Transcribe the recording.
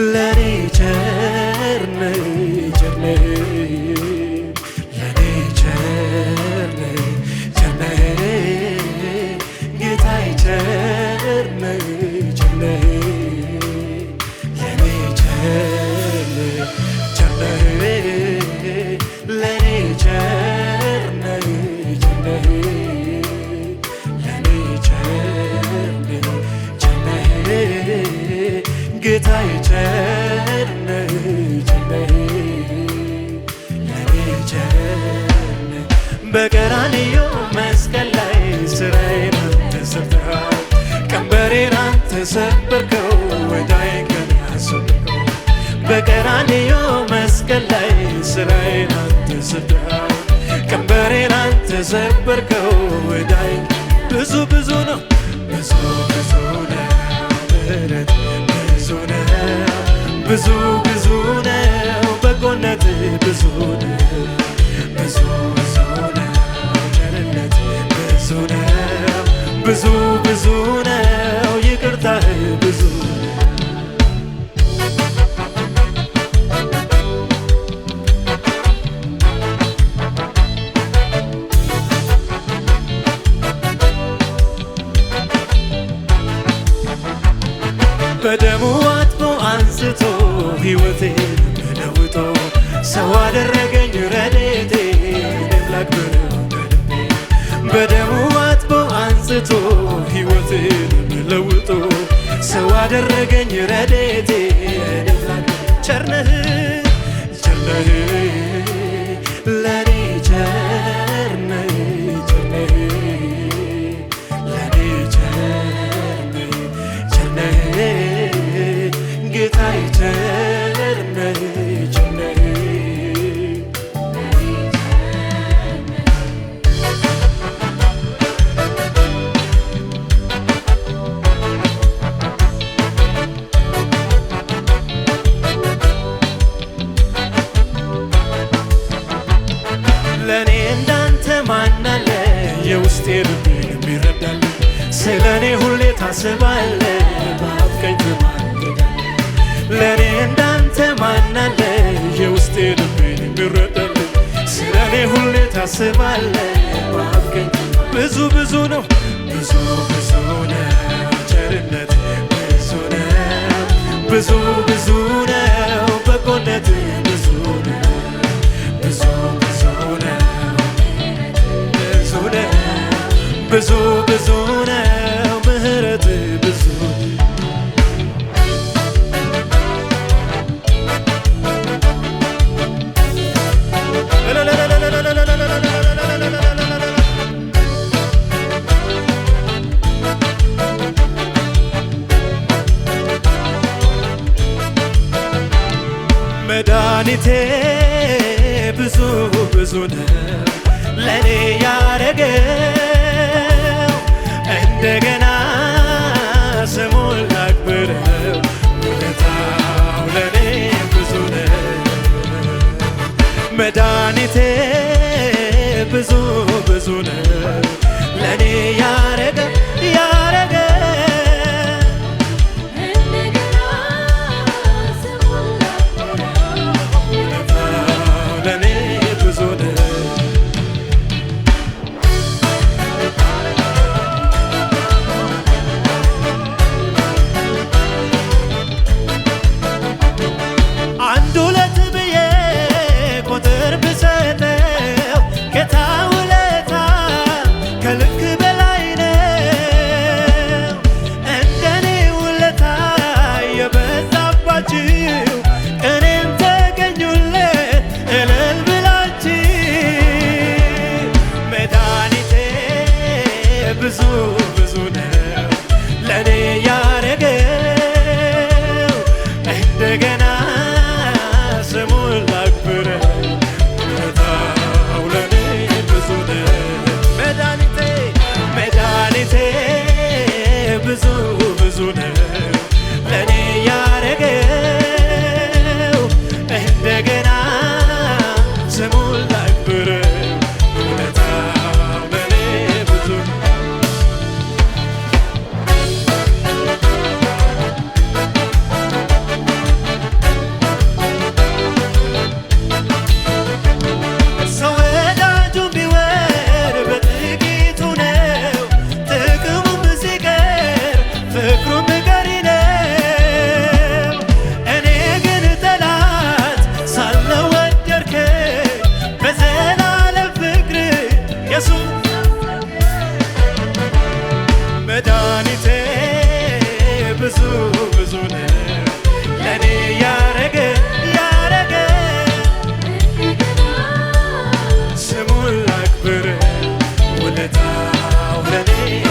ለኔ ቸር ነህ ቸር ነህ ለኔ ቸር ነህ ቸር ነህ ጌታዬ ቸር ነህ ቸር ነህ ለኔ ቸር ነህ ቸር ነህ ለኔ ቸር ነህ ቸር ነህ ለኔ ቸር ነህ ቸር ነህ ጌታዬ ቸር ነህ ቸር ነህ ለኔ ቸር ነህ በቀራንዮ መስቀል ላይ ስራዬን አንተ ሰርተሃል ቀንበሬን አንተ ሰበርከው ወዳዬን ከኔ አስወገድከው በቀራንዮ መስቀል ላይ ስራዬን አንተ ሰርተሃል ቀንበሬን አንተ ሰበርከው ወዳዬን ብዙ ብዙ ነው ብዙ ብዙ ነው ምሕረት ብዙ ነው ብዙ ብዙ ነው በጎነት ብዙ ነው ብዙ ብዙ ነው ቸርነት ብዙ ነው ብዙ ብዙ ነው ይቅርታህ ብዙ በደሙ አጥቦ አንስቶ ሕይወቴን ለውጦ ሰው አደረገኝ ረድኤቴ እኔም ላክብረው በልቤ በደሙ አጥቦ አንስቶ ሕይወቴን ለውጦ ሰው አደረገኝ ረድኤቴ እኔም ላክብረው ቸር ነህ ቸር ነህ ለኔ ቸር ነህ ቸር ነህ ለኔ ቸር ነህ ቸር ነህ ጌታዬ ቸር ነህ ቸር ነህ ለኔ እንዳንተ ማን አለ የውስጤ ልቤን የሚረዳል ስለ እኔ ሁሌ ታስባለህ በአብ ቀኝ ትማልዳለህ ለኔ እንዳንተ ማን አለ የውስጤ ልቤን የሚረዳል ስለ እኔ ሁሌ ታስባለህ በአብ ቀኝ ብዙ ብዙ ነው ብዙ ብዙ ነው ቸርነት ብዙ ነው ብዙ ብዙ ነው በጎነት ብዙ ነው ብዙ ብዙ ነው ብዙ ነው ብዙ ብዙ ነው ምሕረት ብዙ መድኃኒቴ ብዙ ብዙ ነው ለኔ ያረገው እንደገና ስሙን ላክብረው ውለታው ለኔ ብዙ ነው መድኃኒቴ ብዙ ብዙ ነው ለኔ ያረገው ብዙ ብዙ ነው ለኔ ያረገው እንደገና ስሙን ላክብረው ውለታው ለኔ ብዙ ነው መድኃኒቴ መድኃኒቴ ብዙ ብዙ ነው ለኔ ያረገው እንደገና ስሙን ላክብረው ውለታው ለኔ ብዙ ለኔ